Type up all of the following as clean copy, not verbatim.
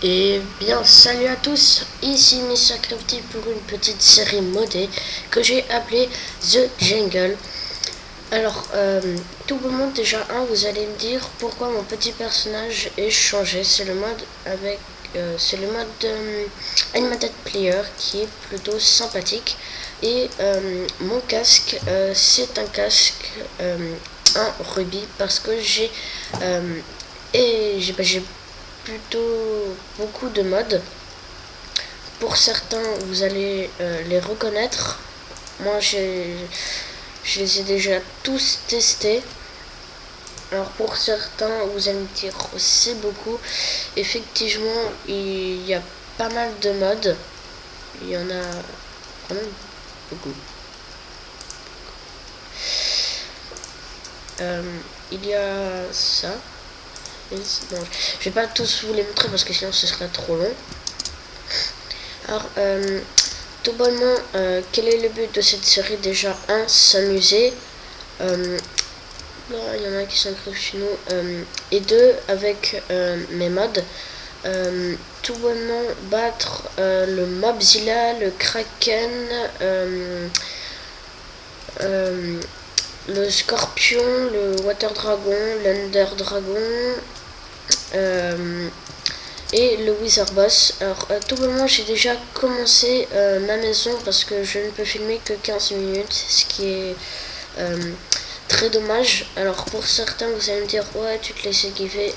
Et bien, salut à tous, ici Mr. Crafty pour une petite série modée que j'ai appelée The Jungle. Alors, tout le monde déjà, vous allez me dire pourquoi mon petit personnage est changé. C'est le mode c'est le mode Animated Player qui est plutôt sympathique. Et mon casque, c'est un casque, un rubis parce que j'ai plutôt beaucoup de modes. Pour certains, vous allez les reconnaître. Moi, je les ai déjà tous testés. Alors pour certains, vous allez me dire c'est beaucoup. Effectivement, il y a pas mal de modes. Il y en a vraiment beaucoup. Il y a ça. Bon, je vais pas tous vous les montrer parce que sinon ce serait trop long. Alors, tout bonnement, quel est le but de cette série? Déjà, s'amuser. Il y en a qui s'inscrivent chez nous. Et deux, avec mes mods. Tout bonnement, battre le Mobzilla, le Kraken, le Scorpion, le Water Dragon, l'Under Dragon. Et le Wizard Boss. Alors tout bonnement j'ai déjà commencé ma maison parce que je ne peux filmer que 15 minutes, ce qui est très dommage. Alors pour certains vous allez me dire ouais tu te laisses kiffer.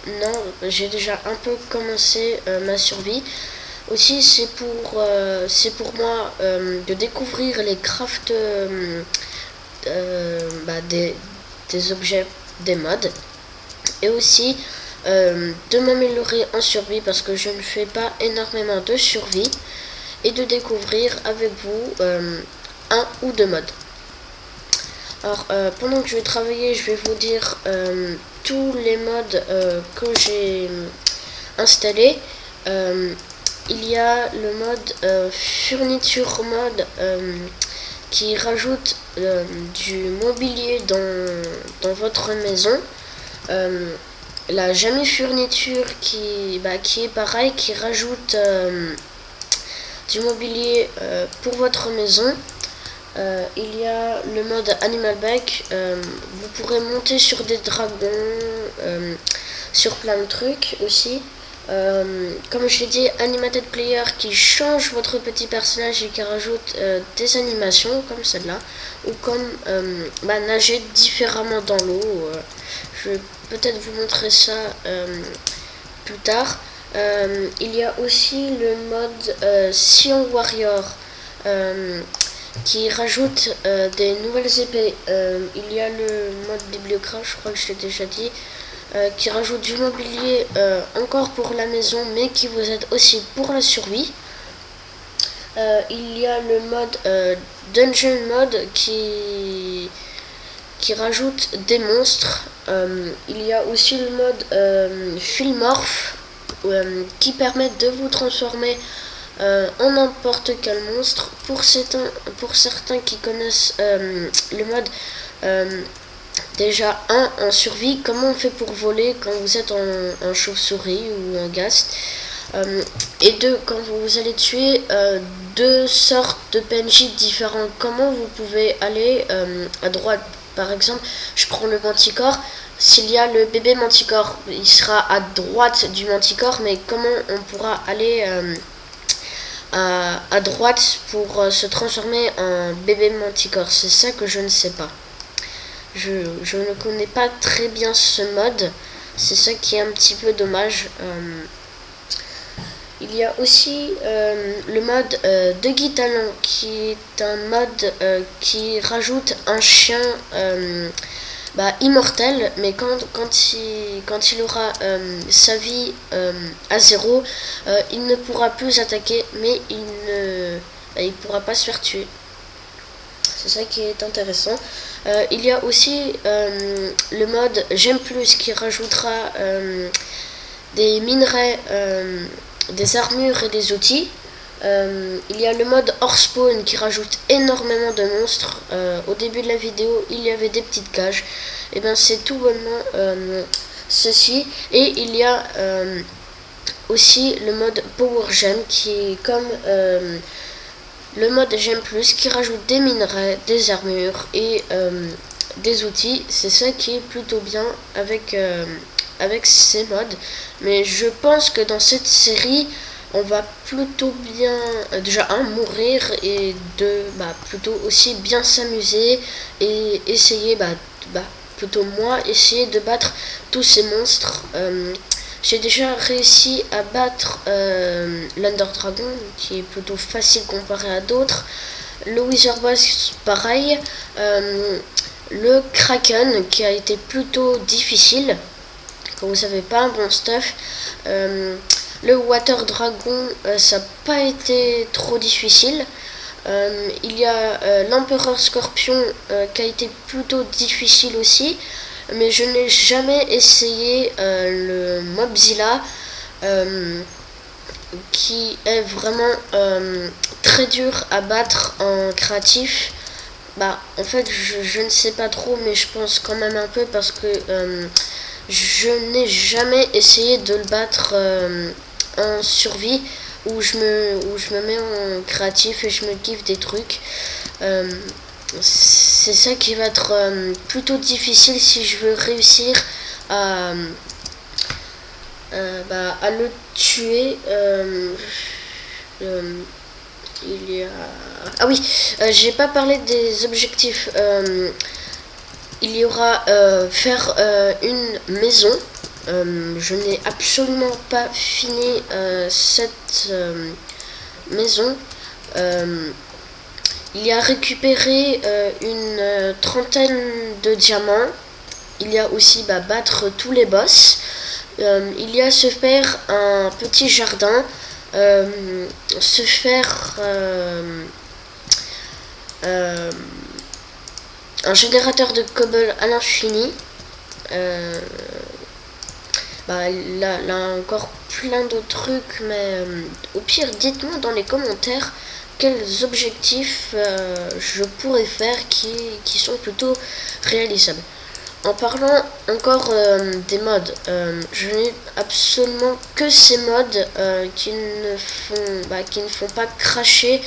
Non, j'ai déjà un peu commencé ma survie. Aussi c'est pour moi de découvrir les crafts des objets, des mods. Et aussi de m'améliorer en survie parce que je ne fais pas énormément de survie, et de découvrir avec vous un ou deux modes. Alors pendant que je vais travailler, je vais vous dire tous les modes que j'ai installés. Il y a le mode Furniture Mode qui rajoute du mobilier dans votre maison. La Jamie Furniture qui est pareil, qui rajoute du mobilier pour votre maison. Il y a le mode Animal Bike, vous pourrez monter sur des dragons, sur plein de trucs aussi. Comme je l'ai dit, Animated Player qui change votre petit personnage et qui rajoute des animations comme celle-là, ou comme nager différemment dans l'eau. Je vais peut-être vous montrer ça plus tard. Il y a aussi le mode Sion Warrior qui rajoute des nouvelles épées. Il y a le mode Bibliocraft, je crois que je l'ai déjà dit, qui rajoute du mobilier encore pour la maison, mais qui vous aide aussi pour la survie. Il y a le mode Dungeon Mode qui rajoute des monstres. Il y a aussi le mode Philmorph qui permet de vous transformer en n'importe quel monstre. Pour certains qui connaissent le mode déjà en survie, comment on fait pour voler quand vous êtes en chauve-souris ou en ghast. Et deux, quand vous allez tuer deux sortes de PNJ différents, comment vous pouvez aller à droite. Par exemple, je prends le manticore. S'il y a le bébé manticore, il sera à droite du manticore, mais comment on pourra aller à droite pour se transformer en bébé manticore? C'est ça que je ne sais pas. Je ne connais pas très bien ce mode. C'est ça qui est un petit peu dommage. Il y a aussi le mode de Guy Talon, qui est un mode qui rajoute un chien immortel, mais quand il aura sa vie à zéro, il ne pourra plus attaquer, mais il pourra pas se faire tuer. C'est ça qui est intéressant. Il y a aussi le mode J'aime plus qui rajoutera des minerais, des armures et des outils. Il y a le mode hors spawn qui rajoute énormément de monstres. Au début de la vidéo, il y avait des petites cages. Et bien c'est tout bonnement ceci. Et il y a aussi le mode Power Gem qui est comme le mode Gem Plus qui rajoute des minerais, des armures et des outils. C'est ça qui est plutôt bien avec ces modes. Mais je pense que dans cette série, on va plutôt bien déjà mourir et plutôt aussi bien s'amuser et essayer plutôt moi essayer de battre tous ces monstres. J'ai déjà réussi à battre l'Under Dragon qui est plutôt facile comparé à d'autres, le Wither Boss pareil, le Kraken qui a été plutôt difficile quand vous savez pas un bon stuff. Le Water Dragon, ça n'a pas été trop difficile. Il y a l'Empereur Scorpion qui a été plutôt difficile aussi. Mais je n'ai jamais essayé le Mobzilla qui est vraiment très dur à battre en créatif. En fait, je ne sais pas trop, mais je pense quand même un peu parce que je n'ai jamais essayé de le battre en survie où je me mets en créatif et je me kiffe des trucs. C'est ça qui va être plutôt difficile si je veux réussir à le tuer. Il y a... Ah oui, j'ai pas parlé des objectifs. Il y aura faire une maison. Je n'ai absolument pas fini cette maison. Il y a récupéré une trentaine de diamants. Il y a aussi battre tous les boss. Il y a se faire un petit jardin. Se faire un générateur de cobble à l'infini. Là encore plein d'autres trucs, mais au pire dites-moi dans les commentaires quels objectifs je pourrais faire qui sont plutôt réalisables. En parlant encore des mods, je n'ai absolument que ces mods qui ne font pas cracher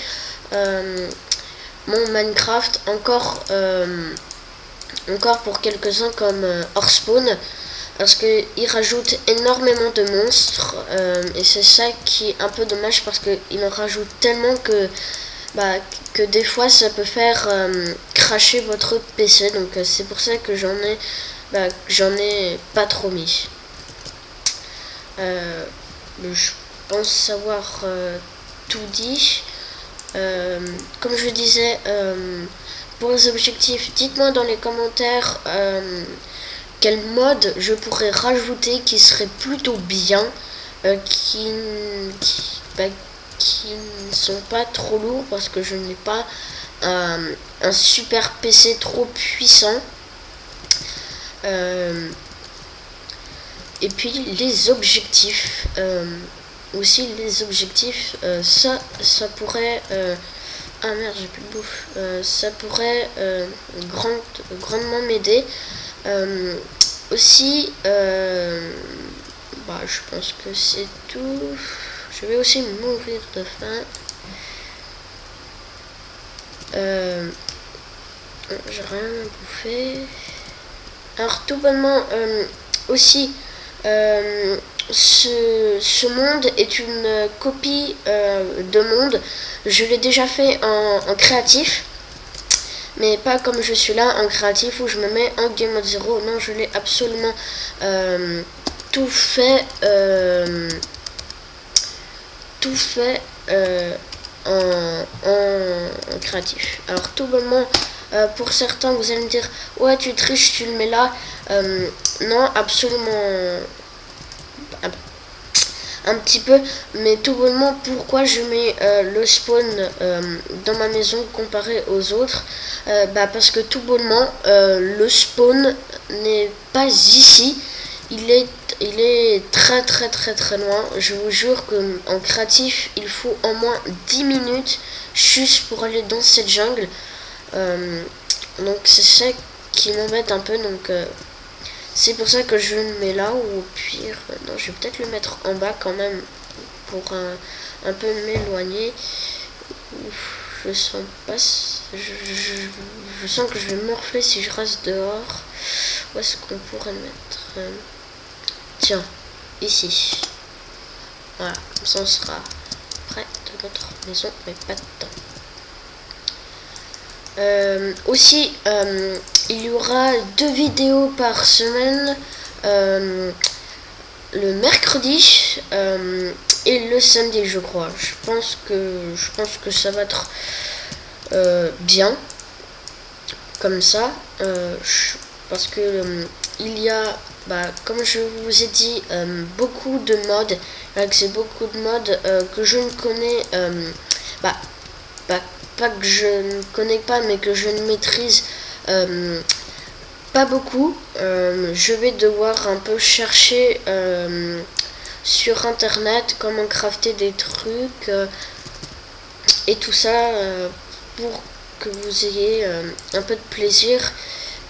mon Minecraft. Encore pour quelques-uns comme Orspawn, parce qu'il rajoute énormément de monstres et c'est ça qui est un peu dommage parce qu'il en rajoute tellement que des fois ça peut faire cracher votre PC, donc c'est pour ça que j'en ai pas trop mis. Je pense savoir tout dit. Comme je disais, pour les objectifs, dites-moi dans les commentaires quel mode je pourrais rajouter qui serait plutôt bien, qui ne sont pas trop lourds parce que je n'ai pas un super PC trop puissant. Et puis les objectifs, aussi les objectifs, ça pourrait... ah merde, j'ai plus de bouffe. Ça pourrait grandement m'aider. Aussi, je pense que c'est tout. Je vais aussi mourir de faim. J'ai rien à bouffer. Alors tout bonnement, aussi, ce monde est une copie de monde. Je l'ai déjà fait en créatif, mais pas comme je suis là en créatif où je me mets en game mode 0. Non, je l'ai absolument tout fait en créatif. Alors tout bonnement, pour certains vous allez me dire ouais tu triches, tu le mets là. Non, absolument un petit peu, mais tout bonnement pourquoi je mets le spawn dans ma maison comparé aux autres, parce que tout bonnement le spawn n'est pas ici, il est très loin. Je vous jure que en créatif il faut au moins 10 minutes juste pour aller dans cette jungle, donc c'est ça qui m'embête un peu. Donc C'est pour ça que je le mets là, ou au pire, non, je vais peut-être le mettre en bas quand même pour un peu m'éloigner. Je sens pas, je sens que je vais morfler si je reste dehors. Où est-ce qu'on pourrait le mettre? Tiens, ici. Voilà, comme ça on sera près de notre maison, mais pas de temps. Aussi, il y aura 2 vidéos par semaine, le mercredi et le samedi, je crois. Je pense que ça va être bien comme ça, parce que il y a, comme je vous ai dit, beaucoup de modes, c'est beaucoup de modes que je ne connais, pas que je ne connais pas, mais que je ne maîtrise pas beaucoup. Je vais devoir un peu chercher sur internet comment crafter des trucs et tout ça pour que vous ayez un peu de plaisir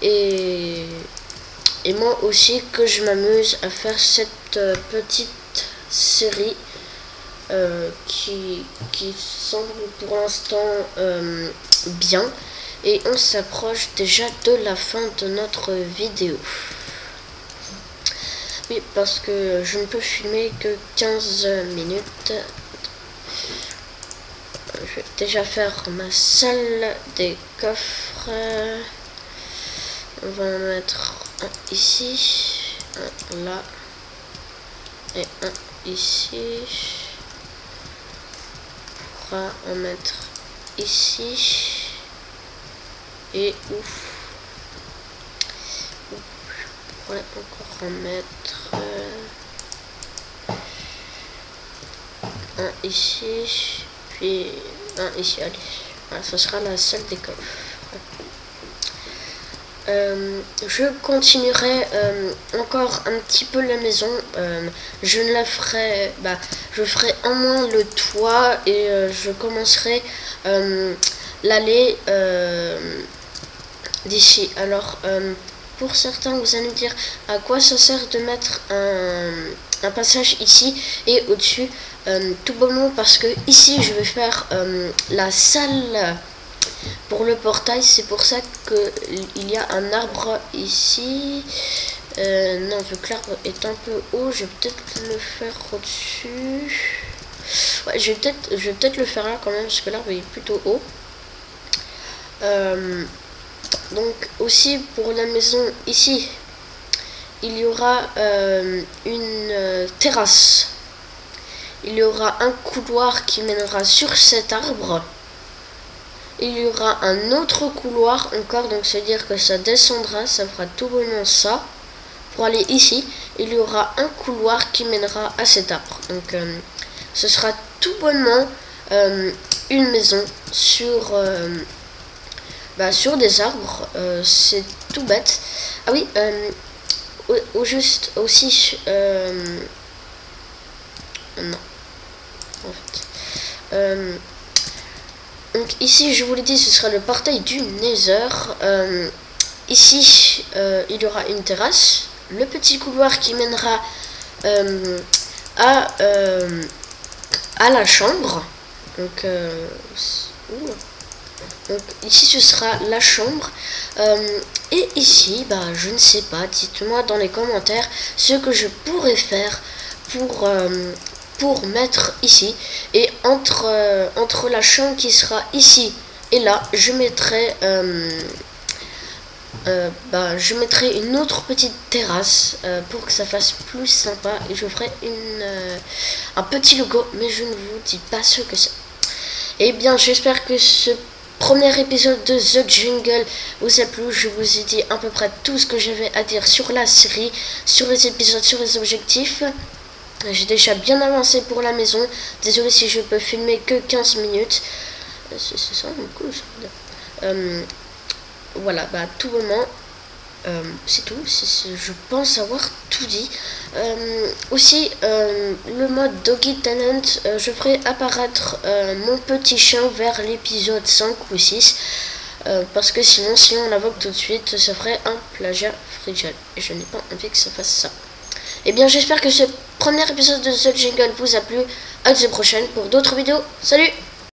et moi aussi que je m'amuse à faire cette petite série qui semble pour l'instant bien, et on s'approche déjà de la fin de notre vidéo. Oui, parce que je ne peux filmer que 15 minutes. Je vais déjà faire ma salle des coffres. On va en mettre un ici, un là et un ici. On va en mettre ici et ouf. Je pourrais encore en mettre un ici, puis un ici. Allez, voilà, ça sera la salle des coffres. Je continuerai encore un petit peu la maison. Je ne la ferai, je ferai en moins le toit et je commencerai l'allée d'ici. Alors pour certains, vous allez me dire à quoi ça sert de mettre un passage ici et au-dessus. Tout bonnement parce que ici je vais faire la salle pour le portail. C'est pour ça qu'il y a un arbre ici. Non, vu que l'arbre est un peu haut, je vais peut-être le faire au-dessus. Ouais, je vais peut-être le faire là quand même, parce que l'arbre est plutôt haut. Donc aussi pour la maison ici, il y aura une terrasse. Il y aura un couloir qui mènera sur cet arbre. Il y aura un autre couloir encore, donc c'est-à-dire que ça descendra, ça fera tout bonnement ça. Pour aller ici, il y aura un couloir qui mènera à cet arbre. Donc ce sera tout bonnement une maison sur des arbres. C'est tout bête. Ah oui, au juste aussi non, en fait. Donc ici, je vous l'ai dit, ce sera le portail du Nether. Ici, il y aura une terrasse, le petit couloir qui mènera à la chambre. Donc ici, ce sera la chambre. Et ici, je ne sais pas, dites-moi dans les commentaires ce que je pourrais faire pour mettre ici, et entre la chambre qui sera ici et là, je mettrai une autre petite terrasse pour que ça fasse plus sympa, et je ferai un petit logo, mais je ne vous dis pas ce que c'est. Et bien, j'espère que ce premier épisode de The Jungle vous a plu. Je vous ai dit à peu près tout ce que j'avais à dire sur la série, sur les épisodes, sur les objectifs. J'ai déjà bien avancé pour la maison. Désolé si je peux filmer que 15 minutes. C'est ça, cool. Voilà, tout moment. C'est tout. Je pense avoir tout dit. Aussi, le mode Doggy Talent, je ferai apparaître mon petit chien vers l'épisode 5 ou 6. parce que sinon, si on l'invoque tout de suite, ça ferait un plagiat frigel. Et je n'ai pas envie que ça fasse ça. Et bien, j'espère que ce premier épisode de The Jingle vous a plu. À la prochaine pour d'autres vidéos. Salut!